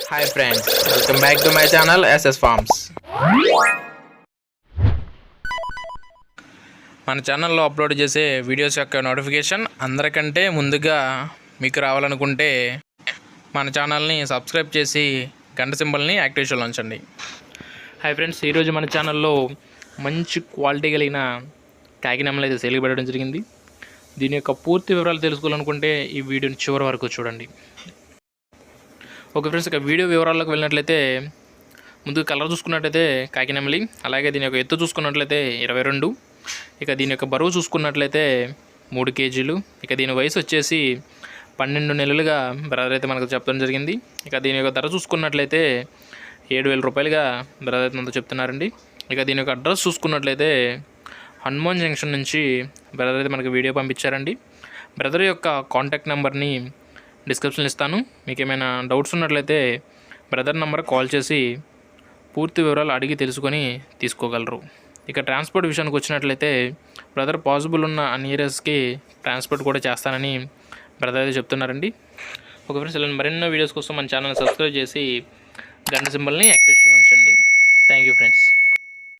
Hi friends, welcome back to my channel SS Farms. మన ఛానల్లో upload చేసే videos యొక్క నోటిఫికేషన్ అందరికంటే ముందుగా మీకు రావాలనుకుంటే మన ఛానల్ని సబ్స్క్రైబ్ చేసి గంట సింబల్ని యాక్టివేషన్లో ఉంచండి. హాయ్ ఫ్రెండ్స్, ఈరోజు మన ఛానల్లో మంచి క్వాలిటీ కలిగిన కాకినామలు అయితే సేల్కి పెట్టడం జరిగింది. దీని యొక్క పూర్తి వివరాలు తెలుసుకోవాలనుకుంటే ఈ వీడియోని చివరి వరకు చూడండి. ఓకే ఫ్రెండ్స్, ఇక వీడియో వివరాల్లోకి వెళ్ళినట్లయితే ముందుగా కలర్ చూసుకున్నట్లయితే కాకినెమలి, అలాగే దీని యొక్క ఎత్తు చూసుకున్నట్లయితే 22, ఇక దీని యొక్క బరువు చూసుకున్నట్లయితే 3 కేజీలు, ఇక దీని వయసు వచ్చేసి 12 నెలలుగా బ్రదర్ అయితే మనకు చెప్పడం జరిగింది. ఇక దీని యొక్క ధర చూసుకున్నట్లయితే 7,000 రూపాయలుగా బ్రదర్ అయితే మనతో చెప్తున్నారండి. ఇక దీని యొక్క అడ్రస్ చూసుకున్నట్లయితే హనుమాన్ జంక్షన్ నుంచి బ్రదర్ అయితే మనకు వీడియో పంపించారండి. బ్రదర్ యొక్క కాంటాక్ట్ నెంబర్ని డిస్క్రిప్షన్లో ఇస్తాను. మీకు ఏమైనా డౌట్స్ ఉన్నట్లయితే బ్రదర్ నెంబర్ కాల్ చేసి పూర్తి వివరాలు అడిగి తెలుసుకొని తీసుకోగలరు. ఇక ట్రాన్స్పోర్ట్ విషయానికి వచ్చినట్లయితే బ్రదర్ పాసిబుల్ ఉన్న అన్ని ఏరియాస్కి ట్రాన్స్పోర్ట్ కూడా చేస్తానని బ్రదర్ అయితే చెప్తున్నారండి. ఓకే ఫ్రెండ్స్, ఇలా మరెన్నో వీడియోస్ కోసం మన ఛానల్ సబ్స్క్రైబ్ చేసి గంట సింబల్ని యాక్టివేషన్లో ఉంచండి. Thank you friends.